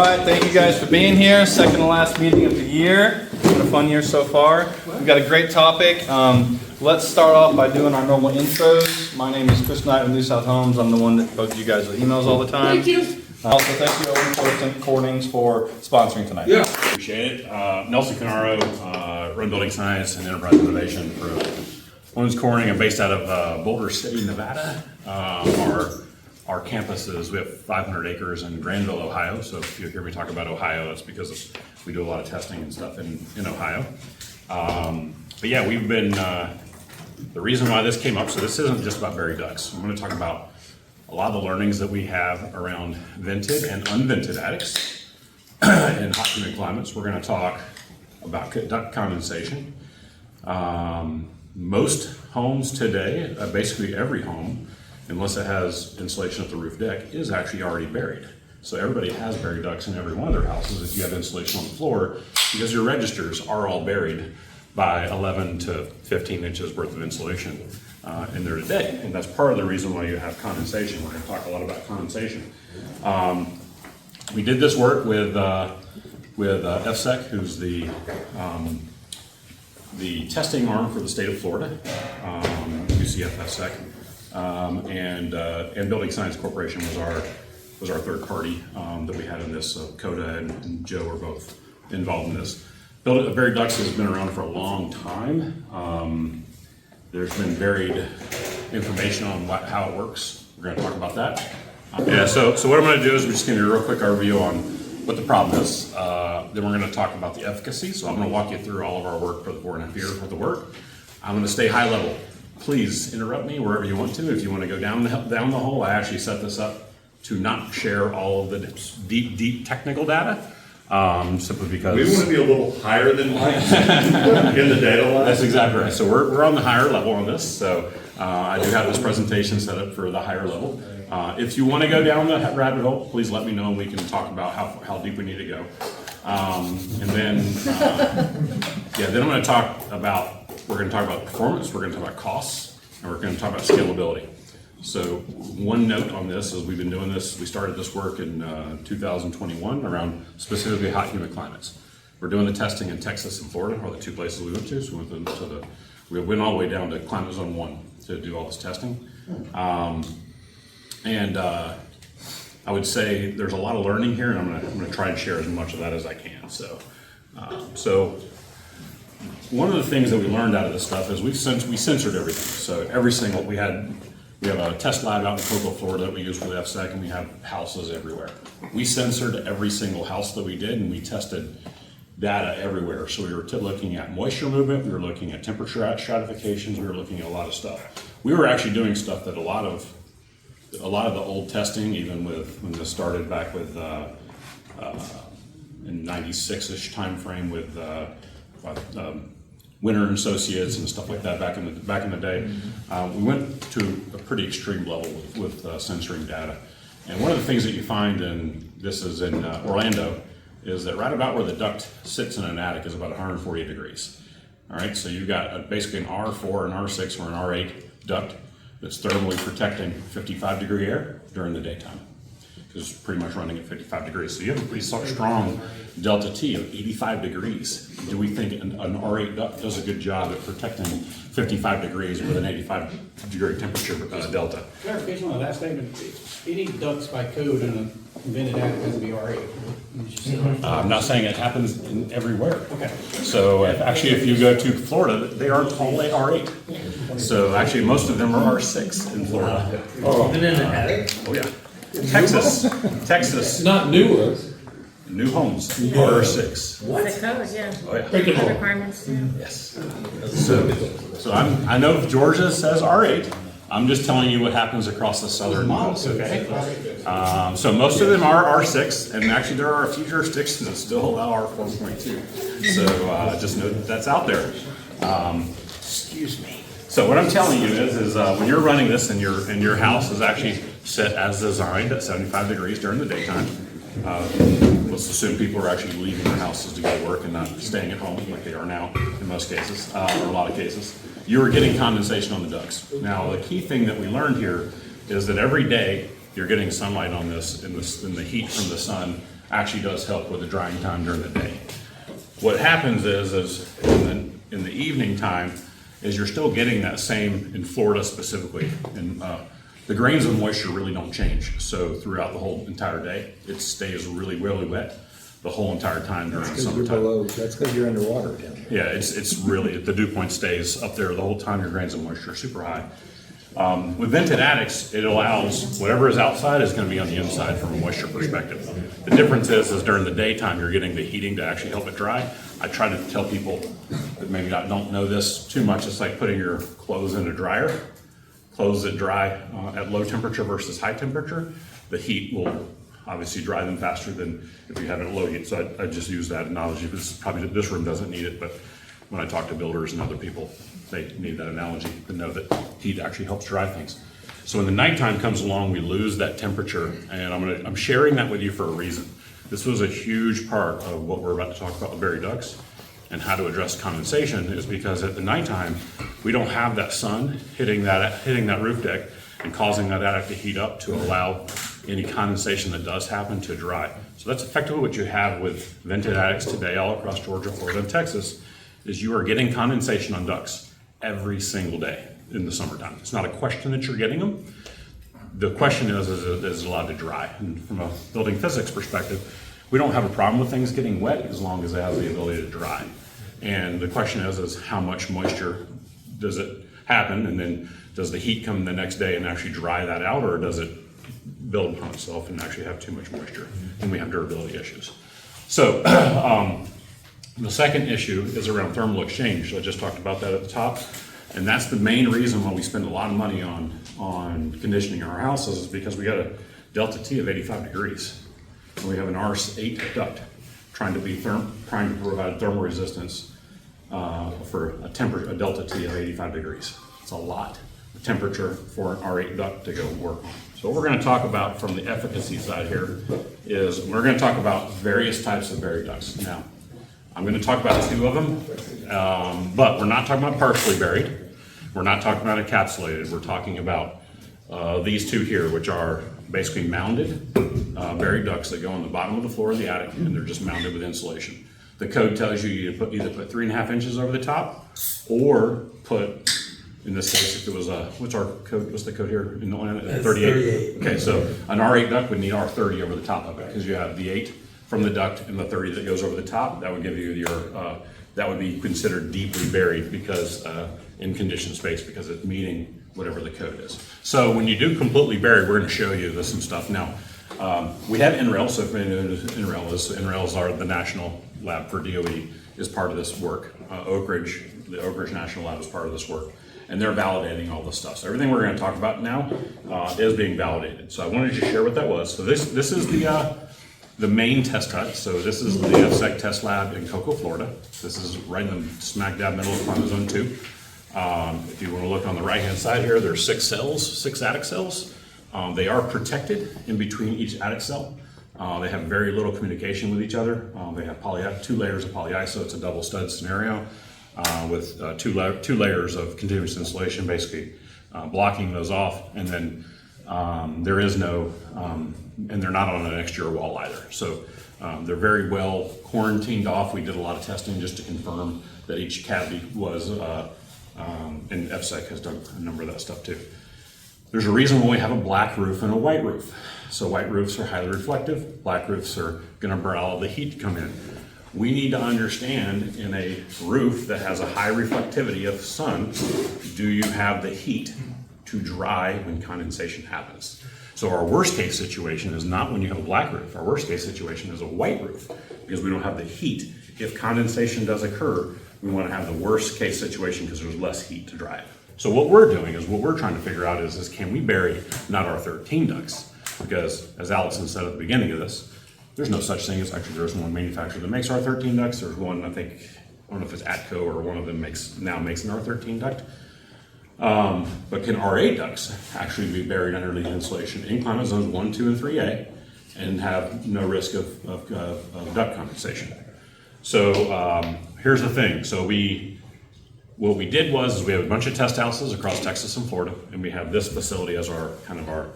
right, thank you guys for being here. Second to last meeting of the year. What a fun year so far. We've got a great topic. Let's start off by doing our normal intros. My name is Chris Knight with New South Homes. I'm the one that both of you guys with emails all the time. Thank you. Also, thank you, Owens Recordings, for sponsoring tonight. Yeah. Appreciate it. Nelson Conarroe, run building science and enterprise innovation for Owens Corning. I'm based out of Boulder City, Nevada. Our campuses, we have 500 acres in Granville, Ohio. So if you hear me talk about Ohio, that's because we do a lot of testing and stuff in Ohio. But yeah, we've been, the reason why this came up, so this isn't just about Berry ducts. I'm going to talk about a lot of the learnings that we have around vented and unvented attics in hot, humid climates. We're going to talk about duct condensation. Most homes today, basically every home, unless it has insulation at the roof deck, is actually already buried. So everybody has buried ducts in every one of their houses if you have insulation on the floor, because your registers are all buried by 11 to 15 inches worth of insulation in there today. And that's part of the reason why you have condensation. We're going to talk a lot about condensation. We did this work with FSEC, who's the testing arm for the state of Florida, UCF FSEC. And Building Science Corporation was our third party that we had in this. Coda and Joe were both involved in this. Berry ducts has been around for a long time. There's been varied information on how it works. We're going to talk about that. So what I'm going to do is we're just going to do a real quick overview on what the problem is. Then we're going to talk about the efficacy. So I'm going to walk you through all of our work for the 4.5 years worth of work. I'm going to stay high level. Please interrupt me wherever you want to. If you want to go down the hole, I actually set this up to not share all of the deep technical data, simply because we want to be a little higher than light in the data line. That's exactly right. So we're on the higher level on this. So I do have this presentation set up for the higher level. If you want to go down the rabbit hole, please let me know and we can talk about how deep we need to go. And then, then I'm going to talk about. We're going to talk about performance, we're going to talk about costs, and we're going to talk about scalability. So one note on this is we've been doing this, we started this work in 2021 around specifically hot, humid climates. We're doing the testing in Texas and Florida, are the two places we went to. So we went all the way down to climate zone 1 to do all this testing. I would say there's a lot of learning here, and I'm going to try and share as much of that as I can. So one of the things that we learned out of this stuff is we censored everything. So we have a test lab out in Cocoa, Florida that we use with FSEC, and we have houses everywhere. We censored every single house that we did, and we tested data everywhere. So we were looking at moisture movement, we were looking at temperature stratifications, we were looking at a lot of stuff. We were actually doing stuff that a lot of the old testing, even when this started back with in 96-ish time frame with Winter and Associates and stuff like that back in the day. We went to a pretty extreme level with censoring data. And one of the things that you find, and this is in Orlando, is that right about where the duct sits in an attic is about 148 degrees. All right, so you've got basically an R4, an R6, or an R8 duct that's thermally protecting 55 degree air during the daytime. Is pretty much running at 55 degrees. So you have a pretty strong delta T of 85 degrees. Do we think an R8 duct does a good job at protecting 55 degrees with an 85 degree temperature delta? Clarification on that statement. Any ducts by code in a vented attic has to be R8. I'm not saying it happens everywhere. Okay. So if you go to Florida, they aren't all R8. So actually most of them are R6 in Florida. Even in the attic? Oh yeah. Texas. Not newer. New homes are 6. The code, yeah. Oh yeah. Break it The all. requirements, yeah. Yes. So I know Georgia says R8. I'm just telling you what happens across the southern miles. Okay. So most of them are R6, and actually there are a few jurisdictions that still allow R4.2. So just know that's out there. Excuse me. So what I'm telling you is when you're running this and your house is actually set as designed at 75 degrees during the daytime. Let's assume people are actually leaving their houses to go to work and not staying at home like they are now in most cases, or a lot of cases. You're getting condensation on the ducts. Now the key thing that we learned here is that every day you're getting sunlight on this in the heat from the sun actually does help with the drying time during the day. What happens is in the evening time, is you're still getting that same, in Florida specifically, and the grains of moisture really don't change. So throughout the whole entire day, it stays really, really wet the whole entire time during the Because you're summertime. below, that's because you're underwater down there. Yeah, it's really, the dew point stays up there the whole time, your grains of moisture are super high. With vented attics, it allows whatever is outside is gonna be on the inside from a moisture perspective. The difference is during the daytime, you're getting the heating to actually help it dry. I try to tell people that maybe don't know this too much, it's like putting your clothes in a dryer. Clothes that dry at low temperature versus high temperature, the heat will obviously dry them faster than if you have it at low heat. So I just use that analogy. This room doesn't need it, but when I talk to builders and other people, they need that analogy to know that heat actually helps dry things. So when the nighttime comes along, we lose that temperature, and I'm sharing that with you for a reason. This was a huge part of what we're about to talk about with buried ducts and how to address condensation, is because at the nighttime, we don't have that sun hitting that roof deck and causing that attic to heat up to allow any condensation that does happen to dry. So that's effectively what you have with vented attics today all across Georgia, Florida, and Texas, is you are getting condensation on ducts every single day in the summertime. It's not a question that you're getting them. The question is it allowed to dry? And from a building physics perspective, we don't have a problem with things getting wet as long as they have the ability to dry. And the question is how much moisture does it happen, and then does the heat come the next day and actually dry that out, or does it build upon itself and actually have too much moisture, and we have durability issues. So the second issue is around thermal exchange. I just talked about that at the top, and that's the main reason why we spend a lot of money on conditioning our houses, is because we got a delta T of 85 degrees, and we have an R8 duct trying to provide thermal resistance for a delta T of 85 degrees. It's a lot of temperature for an R8 duct to go work on. So what we're going to talk about from the efficacy side here is we're going to talk about various types of buried ducts. Now, I'm going to talk about two of them, but we're not talking about partially buried. We're not talking about encapsulated. We're talking about these two here, which are basically mounded buried ducts that go on the bottom of the floor of the attic, and they're just mounted with insulation. The code tells you either put 3.5 inches over the top, or put, in this case, if it was what's our code? What's the code here in Atlanta? 38. Okay, so an R8 duct would need R30 over the top of it, because you have the 8 from the duct and the 30 that goes over the top. That would give you your that would be considered deeply buried, because in conditioned space, because it's meeting whatever the code is. So when you do completely buried, we're going to show you some stuff now. We have NREL, so if anyone knows what NRELs are the National Lab for DOE, is part of this work. The Oak Ridge National Lab is part of this work, and they're validating all this stuff. So everything we're going to talk about now is being validated. So I wanted to share what that was. So this is the main test hut. So this is the FSEC test lab in Cocoa, Florida. This is right in the smack dab middle of Climate Zone 2. If you want to look on the right-hand side here, there's 6 attic cells. They are protected in between each attic cell. They have very little communication with each other. They have 2 layers of polyiso. It's a double stud scenario with two layers of continuous insulation, basically blocking those off. And then there is no, and they're not on an exterior wall either. So they're very well quarantined off. We did a lot of testing just to confirm that each cavity was, and FSEC has done a number of that stuff too. There's a reason why we have a black roof and a white roof. So white roofs are highly reflective, black roofs are gonna allow the heat to come in. We need to understand, in a roof that has a high reflectivity of sun, do you have the heat to dry when condensation happens? So our worst case situation is not when you have a black roof. Our worst case situation is a white roof, because we don't have the heat. If condensation does occur, we want to have the worst case situation because there's less heat to dry it. So what we're doing is, what we're trying to figure out is can we bury not our 13 ducts? Because as Allison said at the beginning of this, there's no such thing as, actually there's one manufacturer that makes R13 ducts. There's one, I don't know if it's Atco or one of them now makes an R13 duct. But can R8 ducts actually be buried underneath insulation in climate zones 1, 2, and 3A and have no risk of duct condensation? So here's the thing. So what we did was we have a bunch of test houses across Texas and Florida, and we have this facility as our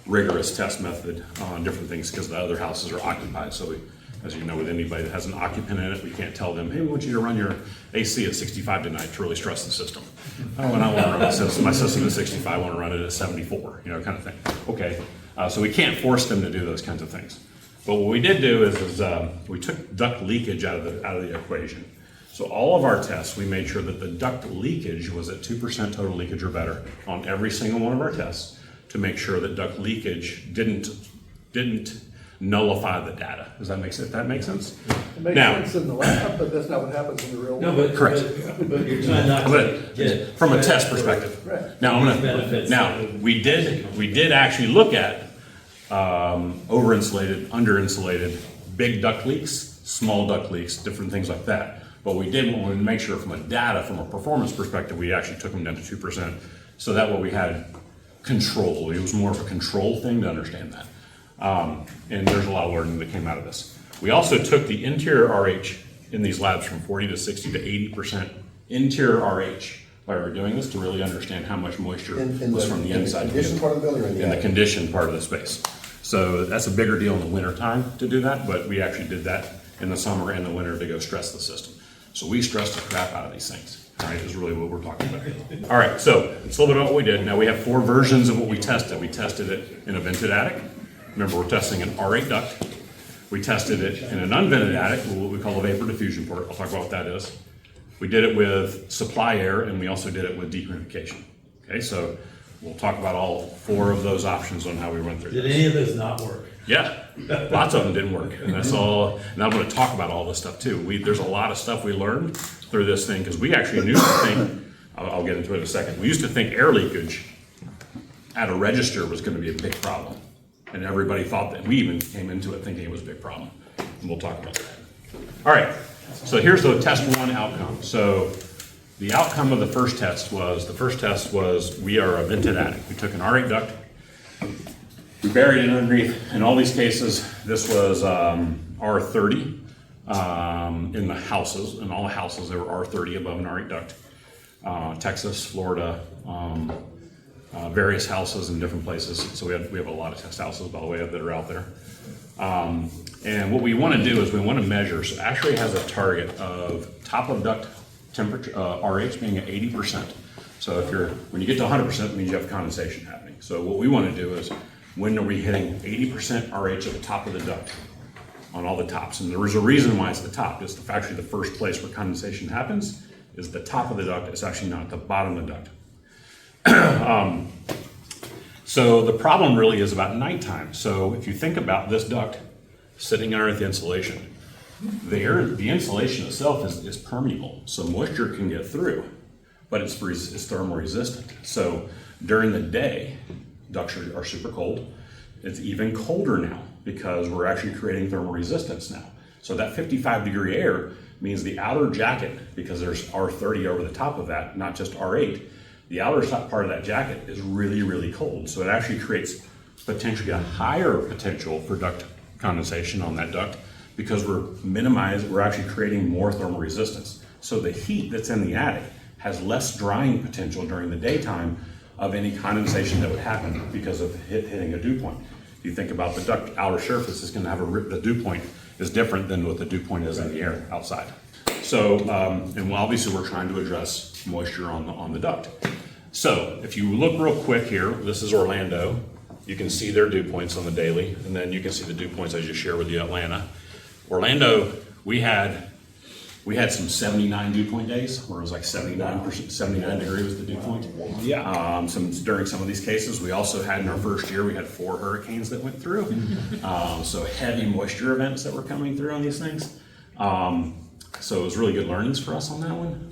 rigorous test method on different things because the other houses are occupied. So we, as you know, with anybody that has an occupant in it, we can't tell them, hey, we want you to run your AC at 65 tonight to really stress the system. Oh, and I want to run my system at 65, I want to run it at 74, you know, kind of thing. Okay, so we can't force them to do those kinds of things. But what we did do is we took duct leakage out of the equation. So all of our tests, we made sure that the duct leakage was at 2% total leakage or better on every single one of our tests to make sure that duct leakage didn't nullify the data. Does that make sense? That makes sense? It makes Now, sense in the lab, but that's not what happens in the real world. No, but. Correct. But you're trying not to get. from a test perspective. Right. Now, Benefits. we did actually look at over-insulated, under-insulated, big duct leaks, small duct leaks, different things like that. But we did want to make sure from a performance perspective, we actually took them down to 2%. So that way we had control. It was more of a control thing to understand that. And there's a lot of learning that came out of this. We also took the interior RH in these labs from 40 to 60 to 80% interior RH while we were doing this to really understand how much moisture was from the inside. In the conditioned part of the building or in the In the attic? conditioned part of the space. So that's a bigger deal in the winter time to do that, but we actually did that in the summer and the winter to go stress the system. So we stressed the crap out of these things, all right, is really what we're talking about. All right, so it's a little bit about what we did. Now we have 4 versions of what we tested. We tested it in a vented attic. Remember, we're testing an R8 duct. We tested it in an unvented attic, what we call a vapor diffusion port. I'll talk about what that is. We did it with supply air, and we also did it with dehumidification. Okay, so we'll talk about all 4 of those options on how we went through Did this. any of those not work? Yeah, lots of them didn't work, and that's all. And I'm going to talk about all this stuff too. There's a lot of stuff we learned through this thing because we actually knew to think. I'll get into it in a second. We used to think air leakage at a register was going to be a big problem, and everybody thought that. We even came into it thinking it was a big problem, and we'll talk about that. All right. So here's the test 1 outcome. So the outcome of the first test was we are a vented attic. We took an R8 duct. We buried it underneath. In all these cases, this was R30 in the houses. In all the houses, there were R30 above an R8 duct. Texas, Florida, various houses in different places. So we have a lot of test houses, by the way, that are out there. And what we want to do is we want to measure. So ASHRAE has a target of top of duct temperature, RH being at 80%. So when you get to 100%, it means you have condensation happening. So what we want to do is, when are we hitting 80% RH at the top of the duct on all the tops? And there is a reason why it's the top. It's actually the first place where condensation happens is the top of the duct. It's actually not the bottom of the duct. So the problem really is about nighttime. So if you think about this duct sitting underneath the insulation, the insulation itself is permeable, so moisture can get through, but it's thermal resistant. So during the day, ducts are super cold. It's even colder now because we're actually creating thermal resistance now. So that 55-degree air means the outer jacket, because there's R30 over the top of that, not just R8, the outer top part of that jacket is really, really cold. So it actually creates potentially a higher potential for duct condensation on that duct because we're actually creating more thermal resistance. So the heat that's in the attic has less drying potential during the daytime of any condensation that would happen because of hitting a dew point. If you think about the duct outer surface, it's going to have the dew point is different than what the dew point is in the air outside. So, and obviously we're trying to address moisture on the duct. So if you look real quick here, this is Orlando. You can see their dew points on the daily, and then you can see the dew points I just shared with you, Atlanta. Orlando, we had some 79 dew point days where it was like 79%, 79 degree was the dew point. Yeah. During some of these cases, we also had in our first year, we had 4 hurricanes that went through. So heavy moisture events that were coming through on these things. So it was really good learnings for us on that one.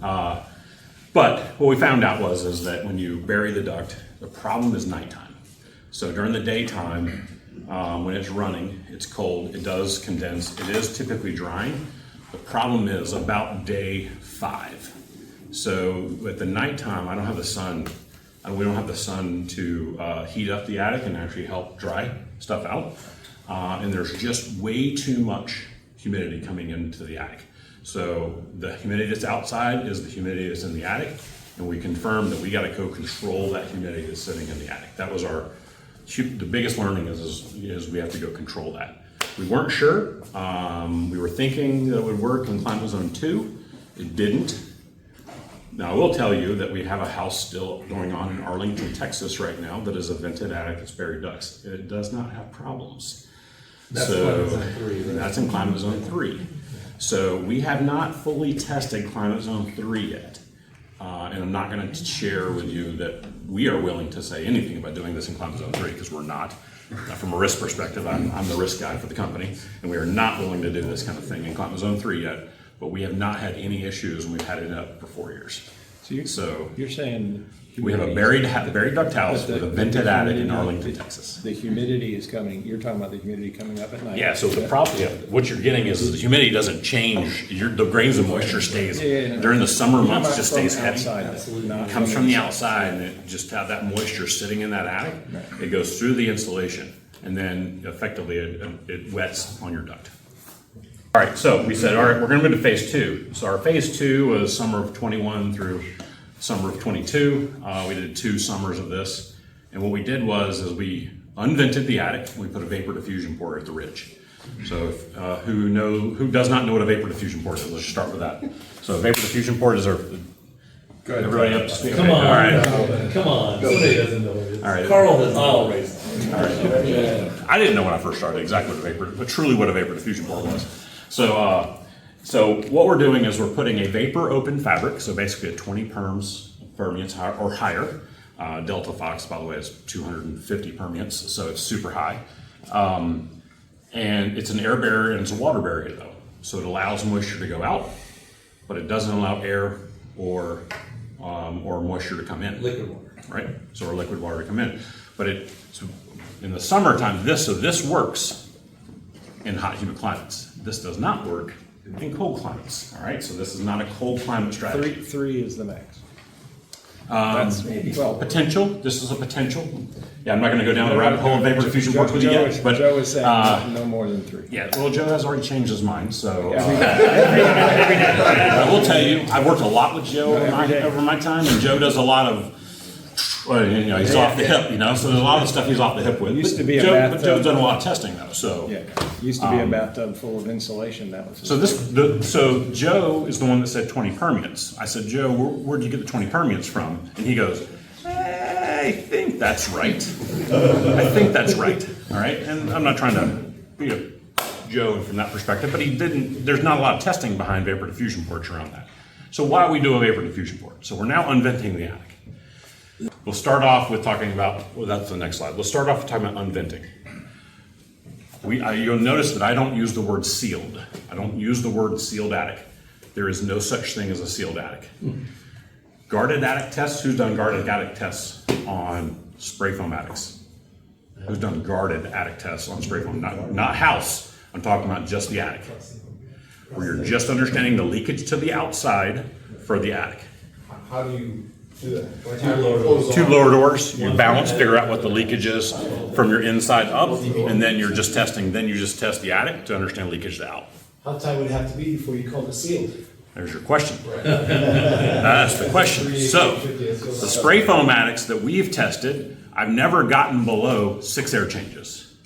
But what we found out is that when you bury the duct, the problem is nighttime. So during the daytime, when it's running, it's cold, it does condense, it is typically drying. The problem is about day 5. So at the nighttime, we don't have the sun to heat up the attic and actually help dry stuff out. And there's just way too much humidity coming into the attic. So the humidity that's outside is the humidity that's in the attic, and we confirmed that we got to go control that humidity that's sitting in the attic. That was our the biggest learning is we have to go control that. We weren't sure. We were thinking that it would work in climate zone 2. It didn't. Now, I will tell you that we have a house still going on in Arlington, Texas right now that is a vented attic that's buried ducts. It does not have problems. That's So climate zone 3, right? that's in climate zone 3. So we have not fully tested climate zone 3 yet. And I'm not going to share with you that we are willing to say anything about doing this in climate zone 3 because we're not. From a risk perspective, I'm the risk guy for the company, and we are not willing to do this kind of thing in climate zone 3 yet. But we have not had any issues, and we've had it up for 4 years. So you're saying We have a buried duct house with a vented attic in Arlington, Texas. The humidity is coming, you're talking about the humidity coming up at night? Yeah, so the problem, what you're getting is the humidity doesn't change, the grains of moisture stays, during the summer months, just stays heavy. It comes from the outside, and it just have that moisture sitting in that attic, it goes through the insulation, and then effectively it wets on your duct. All right, so we said, all right, we're gonna move to phase 2. So our phase 2 was summer of 21 through summer of 22. We did 2 summers of this. And what we did was we unvented the attic, and we put a vapor diffusion port at the ridge. So if, who does not know what a vapor diffusion port is? Let's just start with that. So a vapor diffusion port is everybody up to speed? Come on, All right. come on, somebody doesn't know what it is. All right. Carl doesn't always. I didn't know when I first started exactly what truly what a vapor diffusion port was. So what we're doing is we're putting a vapor open fabric, so basically a 20 permeance or higher. Delta Fox, by the way, is 250 permeance, so it's super high. And it's an air barrier and it's a water barrier though. So it allows moisture to go out, but it doesn't allow air or moisture to come in. Liquid water. Right? So or liquid water to come in. But so in the summertime, this works in hot, humid climates. This does not work in cold climates. All right, so this is not a cold climate strategy. Three is the max. That's potential. This is a potential. Yeah, I'm not going to go down the rabbit hole of vapor diffusion ports with you yet. But Joe is saying no more than 3. yeah, well, Joe has already changed his mind. So I will tell you, I've worked a lot with Joe over my time, and Joe does a lot of. Well, he's off the hip, so there's a lot of stuff he's off the hip with. Used to be a Joe, bathtub. but Joe's done a lot of testing though, so. Yeah, used to be a bathtub full of insulation, that was. So Joe is the one that said 20 permeance. I said, Joe, where'd you get the 20 permeance from? And he goes, I think that's right. I think that's right. All right, and I'm not trying to beat up Joe from that perspective, but there's not a lot of testing behind vapor diffusion ports around that. So why we do a vapor diffusion port? So we're now unventing the attic. We'll start off with talking about, well, that's the next slide. We'll start off with talking about unventing. You'll notice that I don't use the word sealed. I don't use the word sealed attic. There is no such thing as a sealed attic. Guarded attic tests, who's done guarded attic tests on spray foam attics? Who's done guarded attic tests on spray foam? Not house, I'm talking about just the attic. Where you're just understanding the leakage to the outside for the attic. How do you do that? Two lower doors, you balance, figure out what the leakage is from your inside up, and then you just test the attic to understand leakage to out. How tight would it have to be before you call it sealed? There's your question. That's the question. So, the spray foam attics that we've tested, I've never gotten below 6 air changes.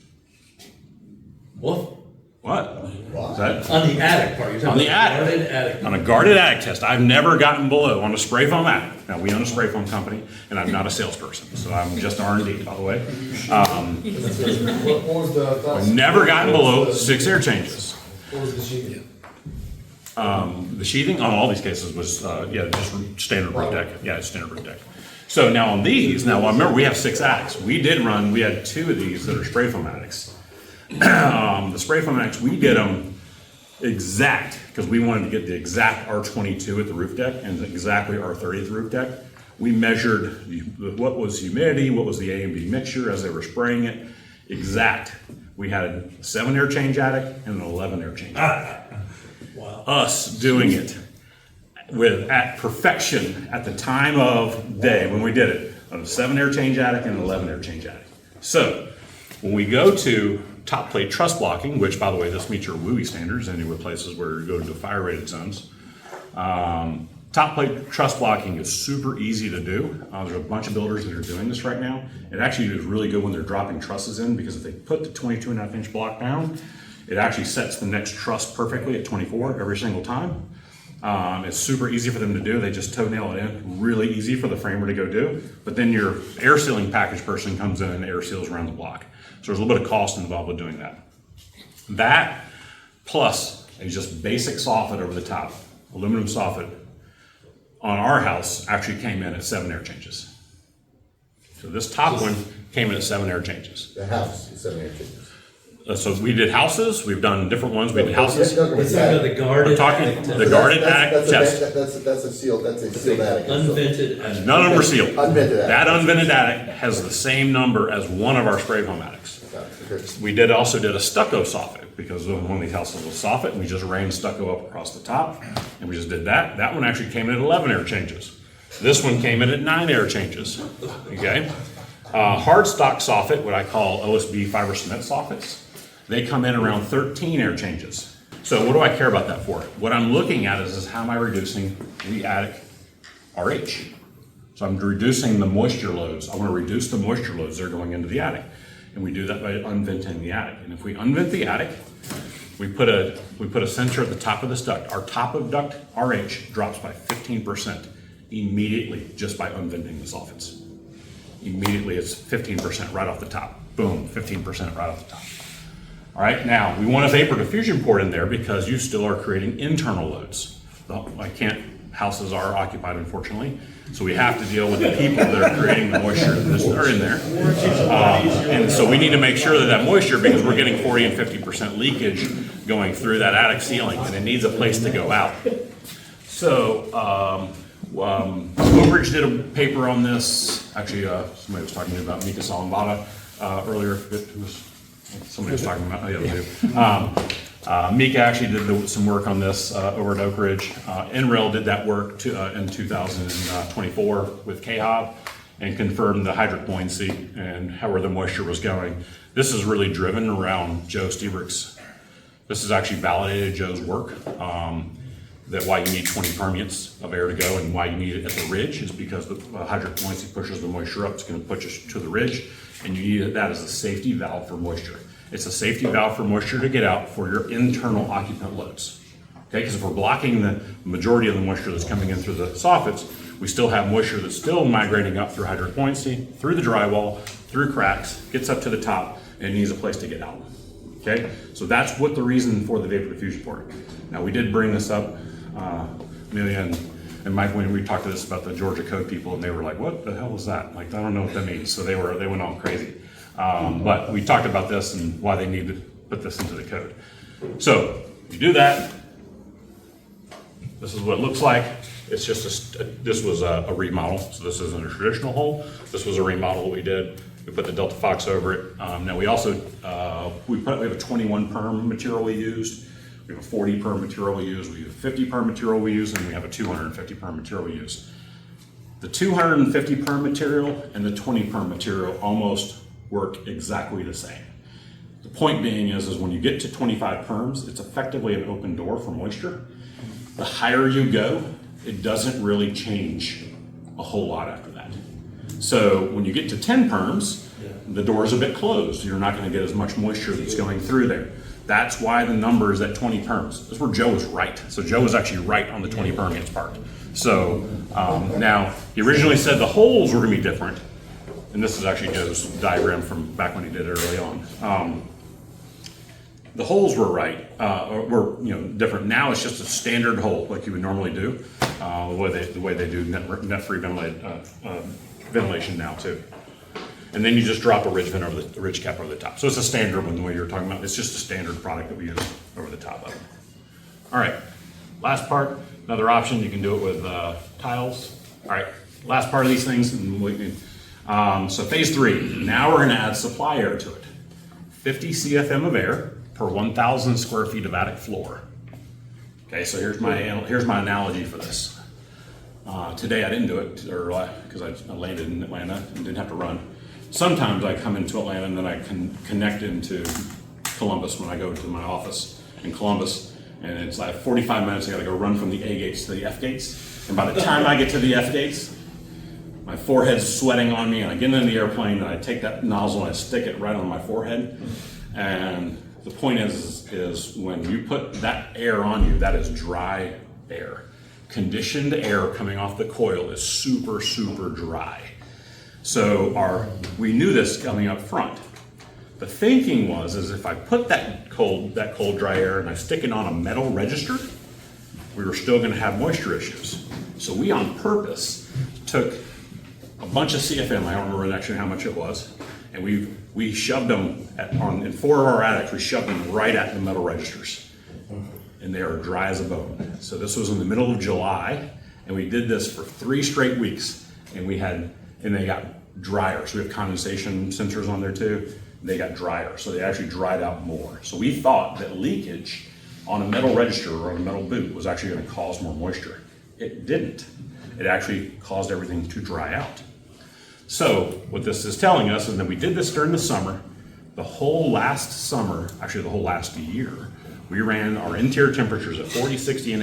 What? What? Is that? On the attic part, you're On talking the about attic. guarded attic. On a guarded attic test, I've never gotten below on a spray foam attic. Now, we own a spray foam company, and I'm not a salesperson, so I'm just R&D, by the way. What was the? I've never gotten below 6 air changes. What was the sheet? The sheathing on all these cases was, just standard roof deck. Yeah, it's standard roof deck. So now on these, remember we have 6 attics. We had 2 of these that are spray foam attics. The spray foam attics, we did them exact, because we wanted to get the exact R22 at the roof deck and exactly R30 at the roof deck. We measured what was humidity, what was the A and B mixture as they were spraying it, exact. We had a 7 air change attic and an 11 air change attic. Wow. Us doing it at perfection at the time of day when we did it, on a 7 air change attic and an 11 air change attic. So when we go to top plate truss blocking, which by the way, this meets your WUI standards, anywhere places where you go to fire rated zones, Top plate truss blocking is super easy to do. There's a bunch of builders that are doing this right now. It actually is really good when they're dropping trusses in, because if they put the 22.5 inch block down, it actually sets the next truss perfectly at 24 every single time. It's super easy for them to do. They just toenail it in. Really easy for the framer to go do. But then your air sealing package person comes in and air seals around the block. So there's a little bit of cost involved with doing that. That plus a just basic soffit over the top, aluminum soffit, on our house actually came in at 7 air changes. So this top one came in at 7 air changes. The house is 7 inches. So we did houses, we've done different ones, we did houses. It's under the guarded. We're talking attic the guarded attic chest. That's a sealed attic. Unvented. attic. None of them are sealed. Unvented attic. That unvented attic has the same number as one of our spray foam attics. We also did a stucco soffit, because one of these houses was soffit, and we just rained stucco up across the top, and we just did that. That one actually came in at 11 air changes. This one came in at 9 air changes, okay? Hard stock soffit, what I call OSB fiber cement soffits, they come in around 13 air changes. So what do I care about that for? What I'm looking at is how am I reducing the attic RH? So I'm reducing the moisture loads. I want to reduce the moisture loads that are going into the attic. And we do that by unventing the attic. And if we unvent the attic, we put a sensor at the top of this duct. Our top of duct RH drops by 15% immediately just by unventing the soffits. Immediately it's 15% right off the top. Boom, 15% right off the top. All right, now we want a vapor diffusion port in there because you still are creating internal loads. Houses are occupied, unfortunately, so we have to deal with the people that are creating the moisture that are in there. And so we need to make sure that moisture, because we're getting 40 and 50% leakage going through that attic ceiling, and it needs a place to go out. So Oak Ridge did a paper on this. Actually, somebody was talking to me about Mika Salambata earlier. Somebody was talking about, Mika actually did some work on this over at Oak Ridge. NREL did that work in 2024 with KHOB and confirmed the hydrant buoyancy and where the moisture was going. This is really driven around Joe Stebrick's. This is actually validated Joe's work. That why you need 20 permeates of air to go, and why you need it at the ridge is because the hydrant buoyancy pushes the moisture up. It's going to push us to the ridge, and you need that as a safety valve for moisture. It's a safety valve for moisture to get out for your internal occupant loads. Okay, because if we're blocking the majority of the moisture that's coming in through the soffits, we still have moisture that's still migrating up through hydrant buoyancy, through the drywall, through cracks, gets up to the top, and it needs a place to get out. Okay, so that's what the reason for the vapor diffusion port. Now we did bring this up, Amelia and Mike, when we talked to this about the Georgia code people, and they were like, "What the hell is that?" Like, I don't know what that means. So they went all crazy. But we talked about this and why they need to put this into the code. So you do that. This is what it looks like. It's just this was a remodel. So this isn't a traditional hole. This was a remodel we did. We put the Delta Fox over it. Now we also we have a 21 perm material we used. We have a 40 perm material we use. We have a 50 perm material we use, and we have a 250 perm material we use. The 250 perm material and the 20 perm material almost work exactly the same. The point being is when you get to 25 perms, it's effectively an open door for moisture. The higher you go, it doesn't really change a whole lot after that. So when you get to 10 perms, the door is a bit closed. You're not going to get as much moisture that's going through there. That's why the number is at 20 perms. That's where Joe was right. So Joe was actually right on the 20 permeates part. So now he originally said the holes were going to be different. And this is actually Joe's diagram from back when he did it early on. The holes were right, were different. Now it's just a standard hole like you would normally do, the way they do net-free ventilation now too. And then you just drop a ridge vent over the ridge cap over the top. So it's a standard one the way you were talking about. It's just a standard product that we use over the top of it. All right, last part, another option. You can do it with tiles. All right, last part of these things. So phase 3, now we're going to add supply air to it. 50 CFM of air per 1,000 square feet of attic floor. Okay, so here's my analogy for this. Today I didn't do it because I landed in Atlanta and didn't have to run. Sometimes I come into Atlanta and then I can connect into Columbus when I go to my office in Columbus. And it's like 45 minutes, I gotta go run from the A gates to the F gates. And by the time I get to the F gates, my forehead's sweating on me, and I get into the airplane, and I take that nozzle and I stick it right on my forehead. And the point is when you put that air on you, that is dry air. Conditioned air coming off the coil is super, super dry. So we knew this coming up front. The thinking is if I put that cold dry air and I stick it on a metal register, we were still gonna have moisture issues. So we on purpose took a bunch of CFM, I don't remember actually how much it was, and we shoved them in 4 of our attics, we shoved them right at the metal registers. And they are dry as a bone. So this was in the middle of July, and we did this for 3 straight weeks, and they got drier. So we have condensation sensors on there too. They got drier, so they actually dried out more. So we thought that leakage on a metal register or on a metal boot was actually gonna cause more moisture. It didn't. It actually caused everything to dry out. So what this is telling us is that we did this during the summer. The whole last summer, actually the whole last year, we ran our interior temperatures at 40, 60, and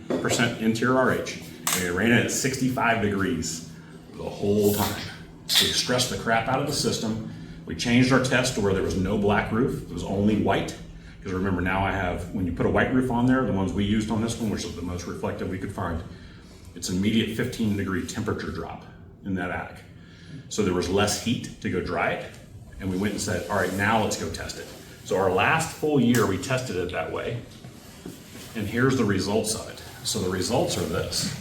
80% interior RH. And we ran it at 65 degrees the whole time. We stressed the crap out of the system. We changed our test to where there was no black roof. It was only white. Because remember now when you put a white roof on there, the ones we used on this one, which is the most reflective we could find, it's an immediate 15-degree temperature drop in that attic. So there was less heat to go dry it. And we went and said, all right, now let's go test it. So our last full year, we tested it that way. And here's the results of it. So the results are this.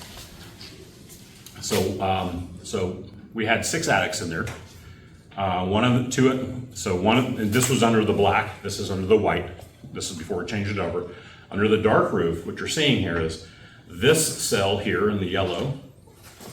So we had 6 attics in there. And this was under the black, this is under the white. This is before we changed it over. Under the dark roof, what you're seeing here is this cell here in the yellow,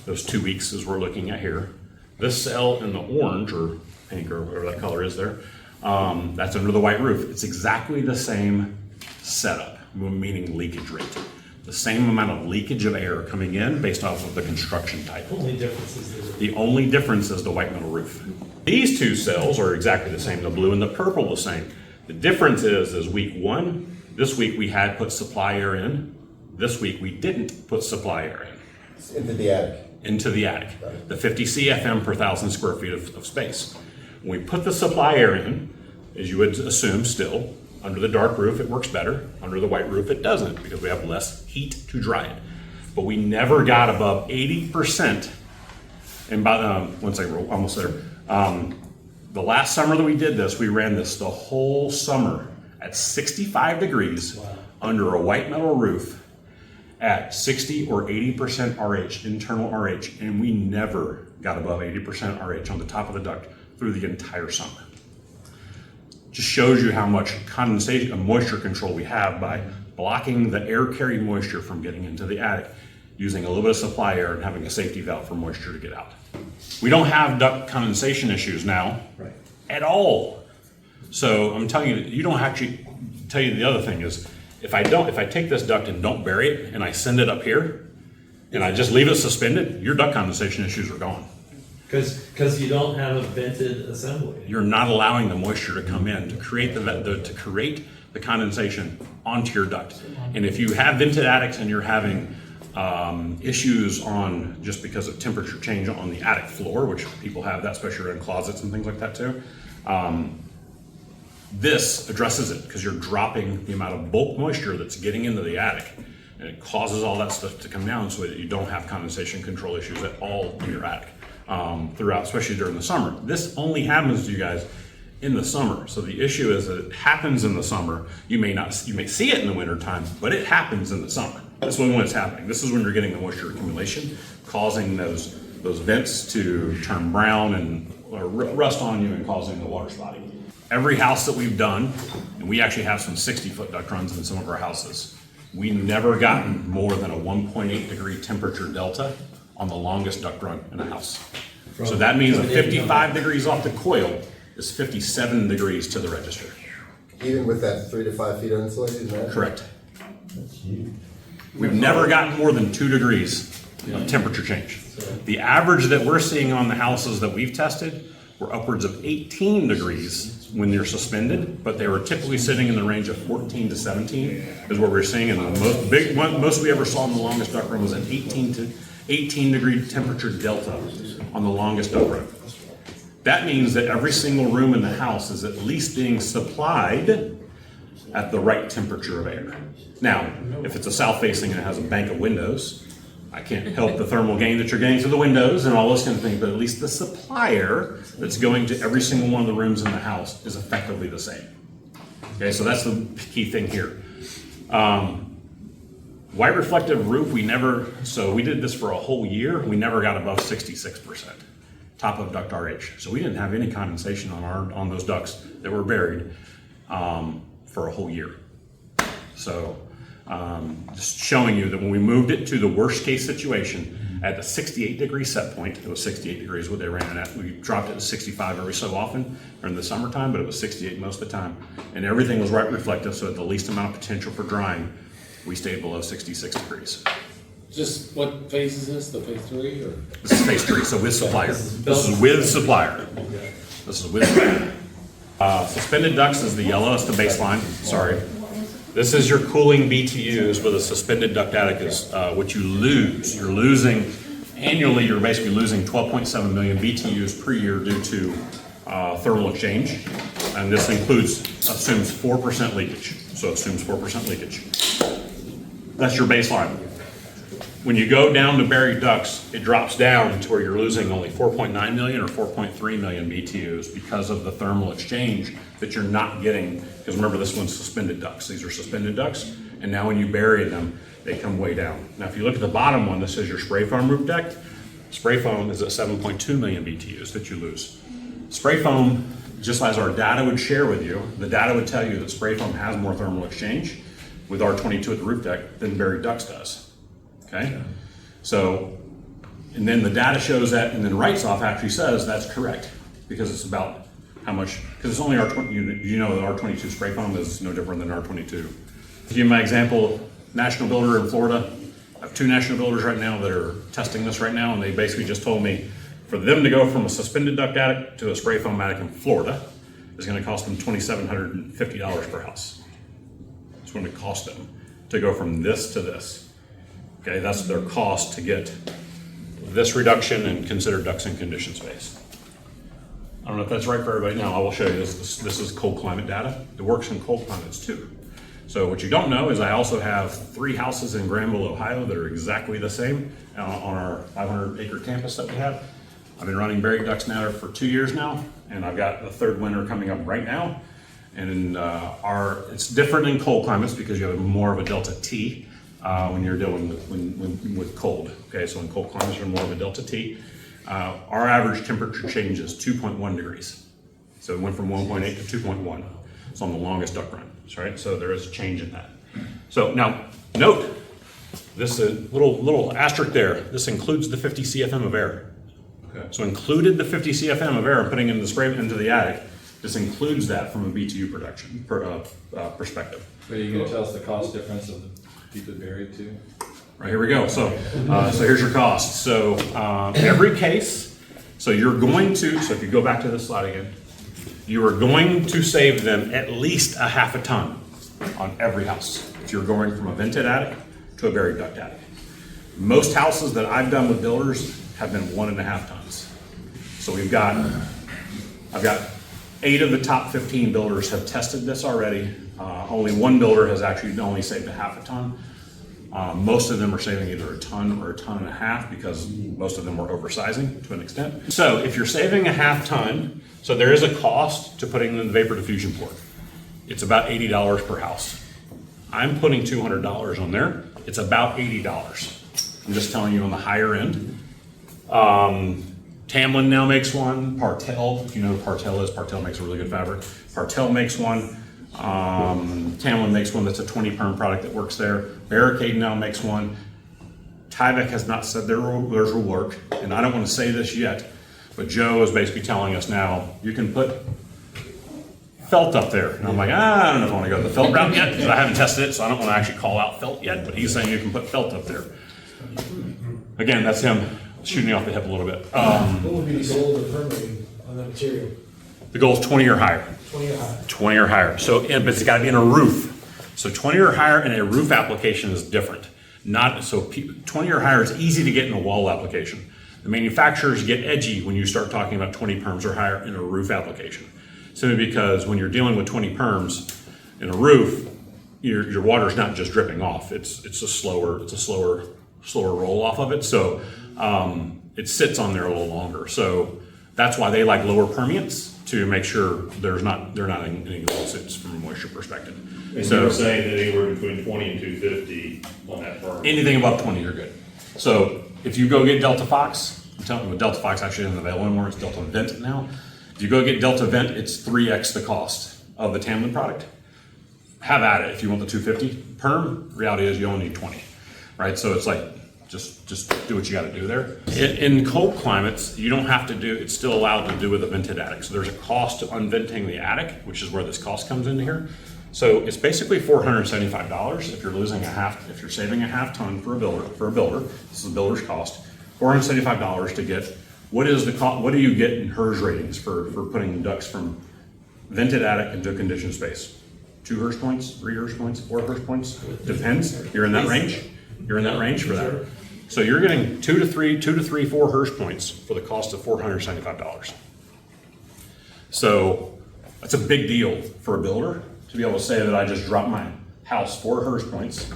those 2 weeks as we're looking at here. This cell in the orange or pink or whatever that color is there, that's under the white roof. It's exactly the same setup, meaning leakage rate. The same amount of leakage of air coming in based off of the construction type. The only difference is the white metal roof. These 2 cells are exactly the same, the blue and the purple the same. The difference is week 1, this week we had put supply air in. This week we didn't put supply air in. Into the attic. Into the attic. The 50 CFM per 1,000 square feet of space. When we put the supply air in, as you would assume still, under the dark roof it works better, under the white roof it doesn't because we have less heat to dry it. But we never got above 80%, and by once I roll, almost there, the last summer that we did this, we ran this the whole summer at 65 degrees under a white metal roof at 60 or 80% RH, internal RH, and we never got above 80% RH on the top of the duct through the entire summer. Just shows you how much condensation and moisture control we have by blocking the air carrying moisture from getting into the attic, using a little bit of supply air and having a safety valve for moisture to get out. We don't have duct condensation issues now at all. So I'm telling you don't actually tell you the other thing is if I take this duct and don't bury it and I send it up here and I just leave it suspended, your duct condensation issues are gone. Because you don't have a vented assembly. You're not allowing the moisture to come in to create the condensation onto your duct. And if you have vented attics and you're having issues on just because of temperature change on the attic floor, which people have that, especially in closets and things like that too, this addresses it because you're dropping the amount of bulk moisture that's getting into the attic, and it causes all that stuff to come down so that you don't have condensation control issues at all in your attic throughout, especially during the summer. This only happens to you guys in the summer. So the issue is that it happens in the summer. You may see it in the winter time, but it happens in the summer. That's when it's happening. This is when you're getting the moisture accumulation, causing those vents to turn brown and rust on you and causing the water spotting. Every house that we've done, and we actually have some 60-foot duct runs in some of our houses, we never gotten more than a 1.8 degree temperature delta on the longest duct run in a house. So that means that 55 degrees off the coil is 57 degrees to the register. Even with that 3 to 5 feet of insulation, right? Correct. We've never gotten more than 2 degrees of temperature change. The average that we're seeing on the houses that we've tested were upwards of 18 degrees when you're suspended, but they were typically sitting in the range of 14 to 17 is what we're seeing. And the most big one, most we ever saw in the longest duct run was an 18 degree temperature delta on the longest duct run. That means that every single room in the house is at least being supplied at the right temperature of air. Now, if it's a south facing and it has a bank of windows, I can't help the thermal gain that you're getting through the windows and all those kind of things, but at least the supplier that's going to every single one of the rooms in the house is effectively the same. Okay, so that's the key thing here. White reflective roof, so we did this for a whole year, we never got above 66% top of duct RH. So we didn't have any condensation on those ducts that were buried for a whole year. So just showing you that when we moved it to the worst case situation at the 68 degree set point, it was 68 degrees what they ran it at. We dropped it to 65 every so often during the summertime, but it was 68 most of the time. And everything was right reflective, so at the least amount of potential for drying, we stayed below 66 degrees. Just what phase is this, the phase 3 or? This is phase 3, so with supplier. This is with supplier. This is with supplier. Suspended ducts is the yellow, it's the baseline, sorry. This is your cooling BTUs with a suspended duct attic is what you lose. You're losing, annually you're basically losing 12.7 million BTUs per year due to thermal exchange. And this assumes 4% leakage. So it assumes 4% leakage. That's your baseline. When you go down to buried ducts, it drops down to where you're losing only 4.9 million or 4.3 million BTUs because of the thermal exchange that you're not getting. Because remember, this one's suspended ducts. These are suspended ducts, and now when you bury them, they come way down. Now, if you look at the bottom one, this is your spray foam roof deck. Spray foam is at 7.2 million BTUs that you lose. Spray foam, just as our data would share with you, the data would tell you that spray foam has more thermal exchange with R22 at the roof deck than buried ducts does. Okay, so, and then the data shows that, and then writes off actually says that's correct because it's about how much, because it's only R20, you know that R22 spray foam is no different than R22. To give you my example, national builder in Florida, I have 2 national builders right now that are testing this right now, and they basically just told me for them to go from a suspended duct attic to a spray foam attic in Florida is going to cost them $2,750 per house. It's going to cost them to go from this to this. Okay, that's their cost to get this reduction and consider ducts in condition space. I don't know if that's right for everybody. Now I will show you this. This is cold climate data. It works in cold climates too. So what you don't know is I also have 3 houses in Granville, Ohio that are exactly the same on our 500-acre campus that we have. I've been running buried ducts now for 2 years now, and I've got the 3rd winter coming up right now. And it's different in cold climates because you have more of a delta T. When you're dealing with cold. Okay, so in cold climates, you're more of a delta T. Our average temperature change is 2.1 degrees. So it went from 1.8 to 2.1. It's on the longest duct run, right? So there is a change in that. So now, note, this little asterisk there, this includes the 50 CFM of air. Okay. So included the 50 CFM of air putting into the attic. This includes that from a BTU production perspective. Are you going to tell us the cost difference of keep it buried too? Right, here we go. So here's your cost. So every case, so you're going to, so if you go back to this slide again, you are going to save them at least a half a ton on every house if you're going from a vented attic to a buried duct attic. Most houses that I've done with builders have been 1.5 tons. So I've got 8 of the top 15 builders have tested this already. Only 1 builder has actually only saved a half a ton. Most of them are saving either a ton or a ton and a half because most of them were oversizing to an extent. So if you're saving a half ton, so there is a cost to putting in the vapor diffusion port. It's about $80 per house. I'm putting $200 on there. It's about $80. I'm just telling you on the higher end. Tamlin now makes one. Partel, if you know who Partel is, Partel makes a really good fabric. Partel makes one. Tamlin makes one that's a 20 perm product that works there. Barricade now makes one. Tyvek has not said theirs will work, and I don't want to say this yet, but Joe is basically telling us now you can put felt up there. And I'm like, I don't know if I want to go the felt route yet because I haven't tested it, so I don't want to actually call out felt yet, but he's saying you can put felt up there. Again, that's him shooting me off the hip a little bit. What would be the goal of the permitting on that material? The goal is 20 or higher. 20 or higher. 20 or higher. So, but it's got to be in a roof. So 20 or higher in a roof application is different. 20 or higher is easy to get in a wall application. The manufacturers get edgy when you start talking about 20 perms or higher in a roof application. Simply because when you're dealing with 20 perms in a roof, your water's not just dripping off. It's a slower roll off of it. So it sits on there a little longer. So that's why they like lower permeance, to make sure they're not in any lawsuits from a moisture perspective. And you were saying that anywhere between 20 and 250 on that firm. Anything above 20, you're good. So if you go get Delta Fox, I'm telling you, what Delta Fox actually isn't available anymore, it's Delta Vent now. If you go get Delta Vent, it's 3x the cost of the Tamlin product. Have at it if you want the 250 perm. Reality is you only need 20, right? So it's like, just do what you got to do there. In cold climates, you don't have to do, it's still allowed to do with a vented attic. So there's a cost to unventing the attic, which is where this cost comes into here. So it's basically $475 if you're saving a half ton for a builder. This is a builder's cost. $475 to get, what do you get in HERS ratings for putting ducts from vented attic into a conditioned space? 2 HERS points, 3 HERS points, 4 HERS points? Depends. You're in that range? You're in that range for that. So you're getting 2 to 3, 4 HERS points for the cost of $475. So that's a big deal for a builder to be able to say that I just dropped my house 4 HERS points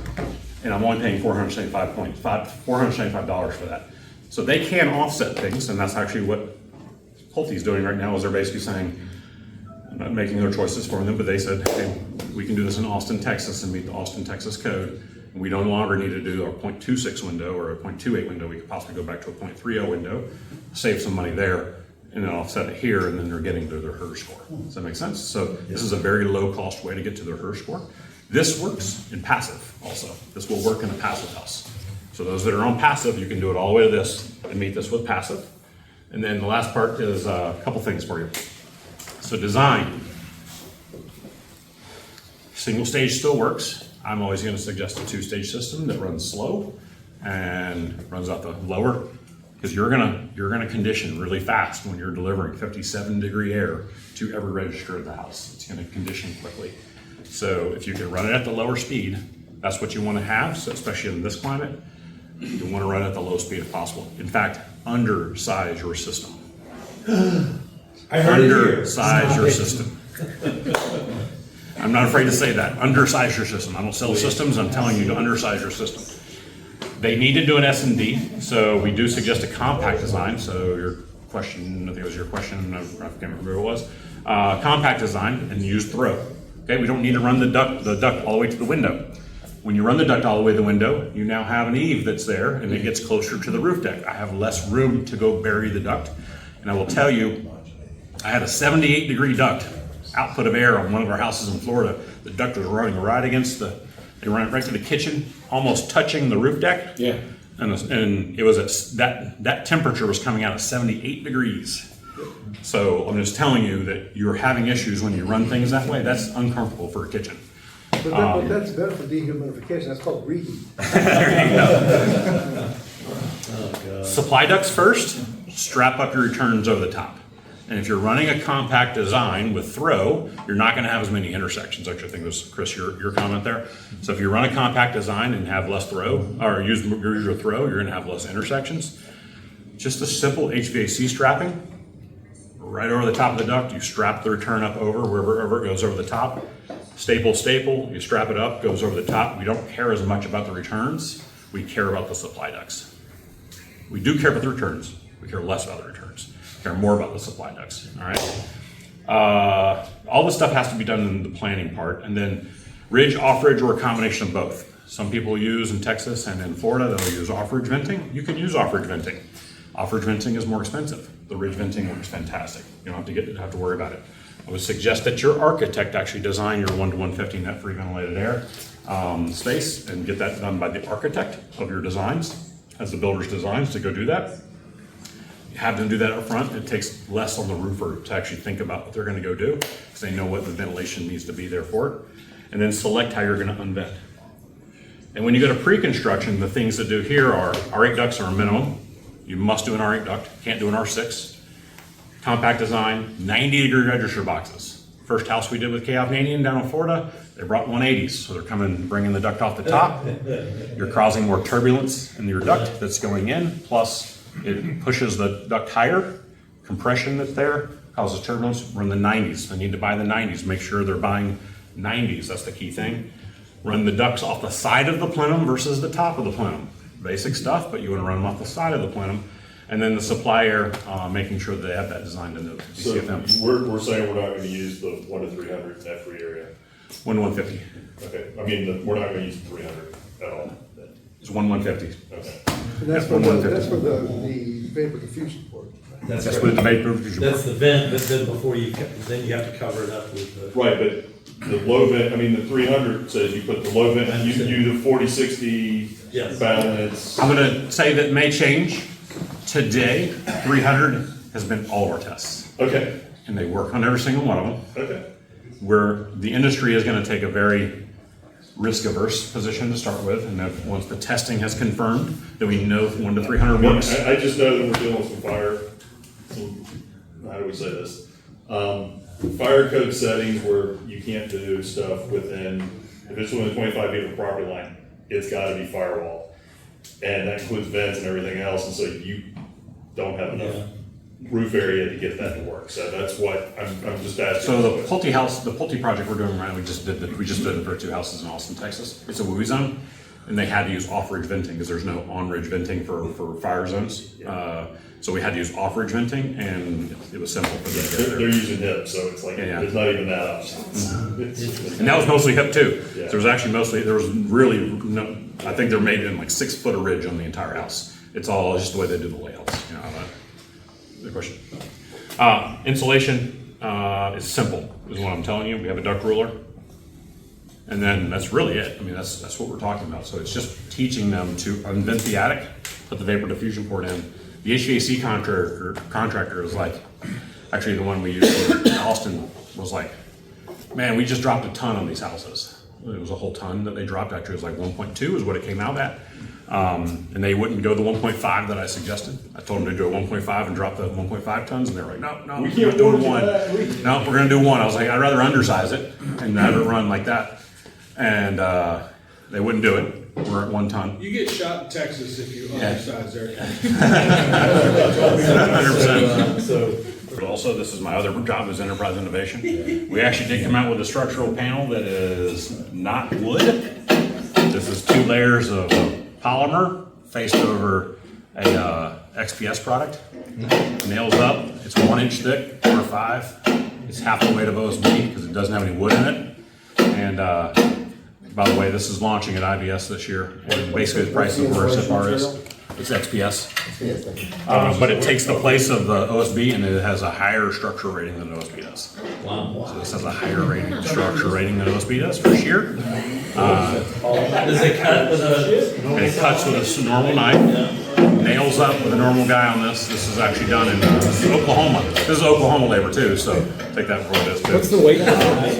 and I'm only paying $475 for that. So they can offset things, and that's actually what Pulte's doing right now, is they're basically saying, I'm not making their choices for them, but they said, hey, we can do this in Austin, Texas and meet the Austin, Texas code. And we no longer need to do a 0.26 window or a 0.28 window. We could possibly go back to a 0.30 window, save some money there, and then offset it here, and then they're getting to their HERS score. Does that make sense? So this is a very low cost way to get to their HERS score. This works in passive also. This will work in a passive house. So those that are on passive, you can do it all the way to this and meet this with passive. And then the last part is a couple things for you. So design. Single stage still works. I'm always going to suggest a 2-stage system that runs slow and runs out the lower, because you're gonna condition really fast when you're delivering 57-degree air to every register of the house. It's going to condition quickly. So if you can run it at the lower speed, that's what you want to have. So especially in this climate, you want to run it at the low speed if possible. In fact, undersize your system. I heard it here. Undersize your system. I'm not afraid to say that. Undersize your system. I don't sell systems. I'm telling you to undersize your system. They need to do an S&D, so we do suggest a compact design. So your question, I think it was your question, I can't remember who it was. Compact design and use throw. Okay, we don't need to run the duct all the way to the window. When you run the duct all the way to the window, you now have an eave that's there and it gets closer to the roof deck. I have less room to go bury the duct. And I will tell you, I had a 78-degree duct output of air on one of our houses in Florida. The duct was running right against they ran right to the kitchen, almost touching the roof deck. Yeah. And it was that temperature was coming out at 78 degrees. So I'm just telling you that you're having issues when you run things that way. That's uncomfortable for a kitchen. But that's better for dehumidification. That's called reheat. Supply ducts first, strap up your returns over the top. And if you're running a compact design with throw, you're not going to have as many intersections. Actually, I think it was, Chris, your comment there. So if you run a compact design and have less throw, or use your throw, you're going to have less intersections. Just a simple HVAC strapping, right over the top of the duct, you strap the return up over wherever it goes over the top. Staple, you strap it up, goes over the top. We don't care as much about the returns. We care about the supply ducts. We do care about the returns. We care less about the returns. We care more about the supply ducts, all right? All this stuff has to be done in the planning part. And then ridge, off-ridge, or a combination of both. Some people use in Texas and in Florida, they'll use off-ridge venting. You can use off-ridge venting. Off-ridge venting is more expensive. The ridge venting works fantastic. You don't have to worry about it. I would suggest that your architect actually design your 1 to 150 net free ventilated air space and get that done by the architect of your designs, as the builder's designs, to go do that. You have them do that up front. It takes less on the roofer to actually think about what they're going to go do, because they know what the ventilation needs to be there for it. And then select how you're going to unvent. And when you go to pre-construction, the things to do here are R8 ducts are a minimum. You must do an R8 duct, can't do an R6. Compact design, 90-degree register boxes. First house we did with K Canadian down in Florida, they brought 180s, so they're coming, bringing the duct off the top. You're causing more turbulence in your duct that's going in, plus it pushes the duct higher. Compression that's there causes turbulence. We're in the 90s. They need to buy the 90s. Make sure they're buying 90s. That's the key thing. Run the ducts off the side of the plenum versus the top of the plenum. Basic stuff, but you want to run them off the side of the plenum. And then the supplier, making sure that they have that designed in the So DCFM. we're saying we're not gonna use the 1 to 300 net free area. 150. Okay, I mean, we're not gonna use 300 at all. It's 150. Okay. And that's for the vapor diffusion port. That's what the vapor diffusion. That's the vent, but then before you, then you have to cover it up with the. Right, but the low vent, I mean, the 300 says you put the low vent, you do the 40-60 Yes. balance. I'm gonna say that may change. Today, 300 has been all of our tests. Okay, And they work on every single one of them. okay. Where the industry is gonna take a very risk-averse position to start with, and if, once the testing has confirmed that we know 1 to 300 works. I just know that we're dealing with how do we say this? Fire code settings where you can't do stuff within, if it's within 25 feet of the property line, it's gotta be firewall. And that includes vents and everything else, and so you don't have enough roof area to get that to work. So that's what I'm just asking. So the Pulte house, the Pulte project we're doing right now, we just did it for 2 houses in Austin, Texas. It's a WUI zone, and they had to use off-ridge venting because there's no on-ridge venting for fire zones. So we had to use off-ridge venting, and it was simple for them to get They're there. using HIP, so it's like, Yeah. it's not even that option. It's- And that was mostly HIP too. Yeah. So there was actually there was really no, I think they're made in like 6 foot of ridge on the entire house. It's all just the way they do the layouts, you know. The question. Insulation is simple, is what I'm telling you. We have a duct ruler. And then that's really it. I mean, that's what we're talking about. So it's just teaching them to unvent the attic, put the vapor diffusion port in. The HVAC contractor is like, actually the one we used in Austin was like, man, we just dropped a ton on these houses. It was a whole ton that they dropped. Actually, it was like 1.2 is what it came out at. And they wouldn't go the 1.5 that I suggested. I told them to do a 1.5 and drop the 1.5 tons, and they were like, no, We we're can't doing afford one. that. No, we're gonna do one. I was like, I'd rather undersize it and have it run like that. And they wouldn't do it. We're at 1 ton. You get shot in Texas if you undersize there. 100%. So, But also, this is my other job is enterprise innovation. We actually did come out with a structural panel that is not wood. This is 2 layers of polymer faced over a XPS product. Nails up. It's 1 inch thick, 4x5. It's half the weight of OSB because it doesn't have any wood in it. And by the way, this is launching at IBS this year. And basically, the price of where SIPR is. It's XPS. Yes, thank you. But it takes the place of the OSB, and it has a higher structural rating than OSB does. wow. So this has a higher rating, structural rating than OSB does for shear. Does it cut with a? And it cuts with a normal knife, nails up with a normal guy on this. This is actually done in Oklahoma. This is Oklahoma labor too, so take that for what it is What's too. the weight difference?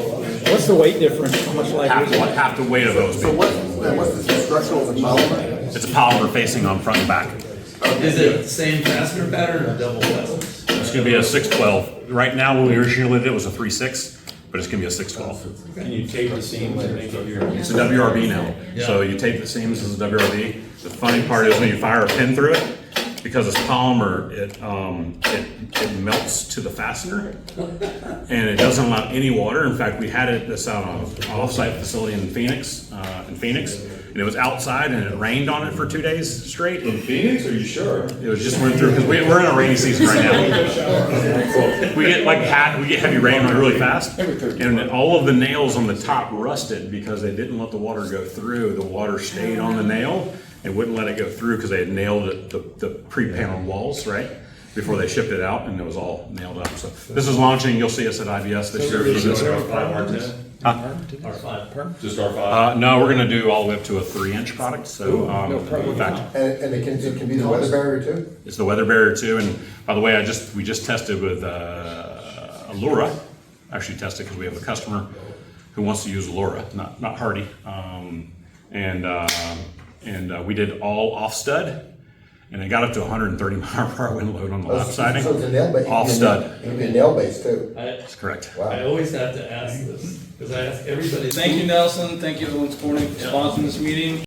What's the weight difference? How much like Half the weight of So OSB. what's the structural polymer? It's a polymer facing on front and back. Is it the same fastener pattern or double well? It's gonna be a 612. Right now, when we originally did it, it was a 3.6, but it's gonna be a 612. Can you tape the seams and make it your? It's a WRB now. So you tape the seams as a WRB. The funny part is when you fire a pin through it, because it's polymer, it melts to the fastener, and it doesn't allow any water. In fact, we had this out on an off-site facility in Phoenix, and it was outside, and it rained on it for 2 days straight. In Phoenix, are you sure? It was just went through because we're in a rainy season right now. We get heavy rain really fast, and all of the nails on the top rusted because they didn't let the water go through. The water stayed on the nail and wouldn't let it go through because they had nailed it, the pre-paneled walls, right? Before they shipped it out, and it was all nailed up. So this is launching. You'll see us at IBS this year. R5. Just R5? No, we're going to do all the way up to a 3-inch product. So in fact, And it can be the weather barrier too? it's the weather barrier too. And by the way, we just tested with Allura. Actually tested because we have a customer who wants to use Allura, not Hardy. And we did all off stud, and it got up to 130 mile per hour wind load on the left siding. So it's a nail base. Off stud. It would be a nail base too. That's correct. Wow. I always have to ask this, because I ask everybody. Thank you, Nelson. Thank you, Owens Corning, for sponsoring this meeting.